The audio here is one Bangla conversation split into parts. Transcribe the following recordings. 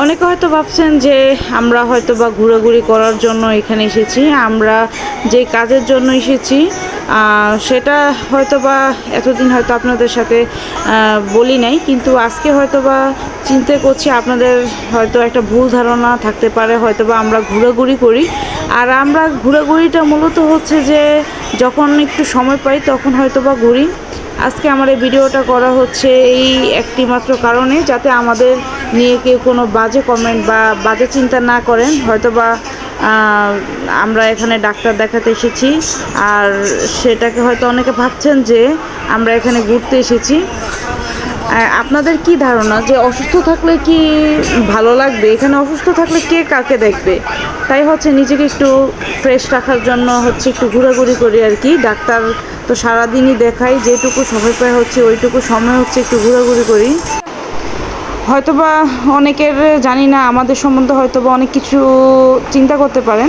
অনেকে হয়তো ভাবছেন যে আমরা হয়তো বা ঘোরাঘুরি করার জন্য এখানে এসেছি। আমরা যে কাজের জন্য এসেছি সেটা হয়তো বা এতদিন হয়তো আপনাদের সাথে বলি নাই, কিন্তু আজকে হয়তো বা চিন্তা করছি আপনাদের হয়তো একটা ভুল ধারণা থাকতে পারে, হয়তো বা আমরা ঘোরাঘুরি করি। আর আমরা ঘোরাঘুরিটা মূলত হচ্ছে যে যখন একটু সময় পাই তখন হয়তো বা ঘুরি। আজকে আমার এই ভিডিওটা করা হচ্ছে এই একটি মাত্র কারণে, যাতে আমাদের নিয়ে কেউ কোনো বাজে কমেন্ট বা বাজে চিন্তা না করেন। হয়তোবা আমরা এখানে ডাক্তার দেখাতে এসেছি, আর সেটাকে হয়তো অনেকে ভাবছেন যে আমরা এখানে ঘুরতে এসেছি। আপনাদের কি ধারণা যে অসুস্থ থাকলে কি ভালো লাগবে? এখানে অসুস্থ থাকলে কে কাকে দেখবে? তাই হচ্ছে নিজেকে একটু ফ্রেশ রাখার জন্য হচ্ছে একটু ঘোরাঘুরি করি আর কি। ডাক্তার তো সারাদিনই দেখাই, যেটুকু সময় পাই হচ্ছে ওইটুকু সময় হচ্ছে একটু ঘোরাঘুরি করি। হয়তোবা অনেকের জানি না আমাদের সম্বন্ধে হয়তোবা অনেক কিছু চিন্তা করতে পারেন।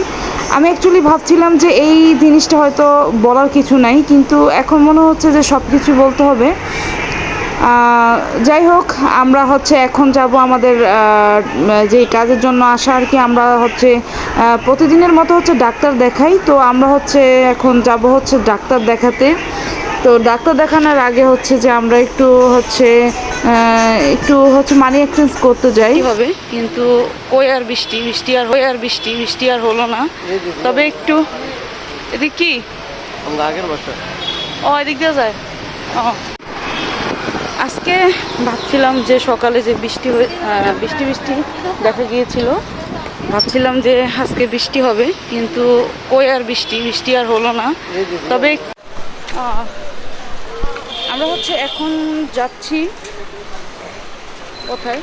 আমি অ্যাকচুয়ালি ভাবছিলাম যে এই জিনিসটা হয়তো বলার কিছু নাই, কিন্তু এখন মনে হচ্ছে যে সব কিছু বলতে হবে। যাই হোক, আমরা হচ্ছে এখন যাব আমাদের যে কাজের জন্য আসা আর কি। আমরা হচ্ছে প্রতিদিনের মতো হচ্ছে ডাক্তার দেখাই, তো আমরা হচ্ছে এখন যাব হচ্ছে ডাক্তার দেখাতে। তো ডাক্তার দেখানোর আগে হচ্ছে যে আমরা একটু মানি এক্সচেঞ্জ করতে যাই হবে, কিন্তু কই আর বৃষ্টি আর হলো না। তবে একটু এদিক কি এদিক দিয়ে যায়। আজকে ভাবছিলাম যে সকালে যে বৃষ্টি দেখা গিয়েছিল, ভাবছিলাম যে আজকে বৃষ্টি হবে, কিন্তু কই আর বৃষ্টি আর হলো না। তবে আমরা হচ্ছে এখন যাচ্ছি কোথায়?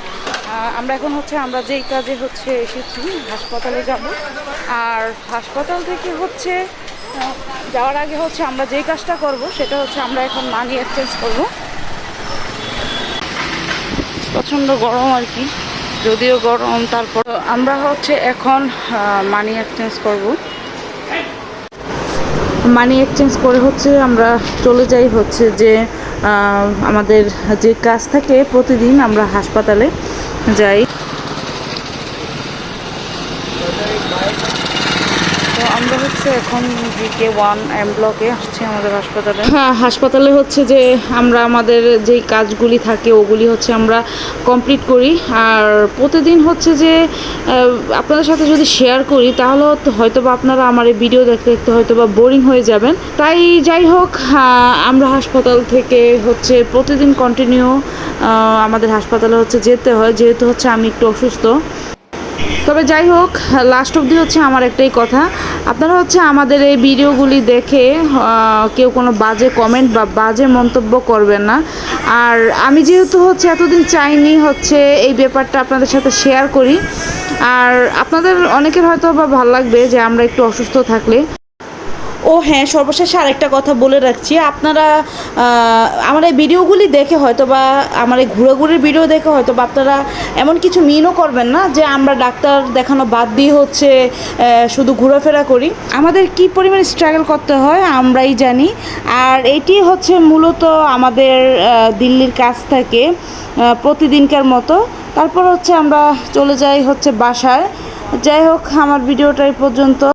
আমরা এখন হচ্ছে আমরা যেই কাজে হচ্ছে এসেছি হাসপাতালে যাব। আর হাসপাতাল থেকে হচ্ছে যাওয়ার আগে হচ্ছে আমরা যেই কাজটা করব সেটা হচ্ছে আমরা এখন মানি এক্সচেঞ্জ করব। প্রচণ্ড গরম আর কি, যদিও গরম, তারপর আমরা হচ্ছে এখন মানি এক্সচেঞ্জ করব। মানি এক্সচেঞ্জ করে হচ্ছে আমরা চলে যাই হচ্ছে যে আমাদের যে কাজ থাকে প্রতিদিন আমরা হাসপাতালে যাই। তো আমরা হচ্ছে এখন GK1M ব্লকে আসছি আমাদের হাসপাতালে। হ্যাঁ, হাসপাতালে হচ্ছে যে আমরা আমাদের যেই কাজগুলি থাকে ওগুলি হচ্ছে আমরা কমপ্লিট করি। আর প্রতিদিন হচ্ছে যে আপনাদের সাথে যদি শেয়ার করি তাহলে হয়তো বা আপনারা আমার এই ভিডিও দেখতে দেখতে হয়তো বা বোরিং হয়ে যাবেন। তাই যাই হোক, আমরা হাসপাতাল থেকে হচ্ছে প্রতিদিন কন্টিনিউ আমাদের হাসপাতালে হচ্ছে যেতে হয়, যেহেতু হচ্ছে আমি একটু অসুস্থ। তবে যাই হোক, লাস্ট অবধি হচ্ছে আমার একটাই কথা, আপনারা হচ্ছে আমাদের এই ভিডিওগুলি দেখে কেউ কোনো বাজে কমেন্ট বা বাজে মন্তব্য করবেন না। আর আমি যেহেতু হচ্ছে এতদিন চাইনি হচ্ছে এই ব্যাপারটা আপনাদের সাথে শেয়ার করি, আর আপনাদের অনেকের হয়তো বা ভালো লাগবে যে আমরা একটু অসুস্থ থাকলে। ও হ্যাঁ, সর্বশেষে আরেকটা কথা বলে রাখছি, আপনারা আমার এই ভিডিওগুলি দেখে হয়তো বা আমার এই ঘোরাঘুরির ভিডিও দেখে হয়তো বা আপনারা এমন কিছু মিনও করবেন না যে আমরা ডাক্তার দেখানো বাদ দিয়ে হচ্ছে শুধু ঘোরাফেরা করি। আমাদের কি পরিমাণ স্ট্রাগল করতে হয় আমরাই জানি। আর এটি হচ্ছে মূলত আমাদের দিল্লির কাছ থেকে প্রতিদিনকার মতো। তারপর হচ্ছে আমরা চলে যাই হচ্ছে বাসায়। যাই হোক, আমার ভিডিওটা এই পর্যন্ত।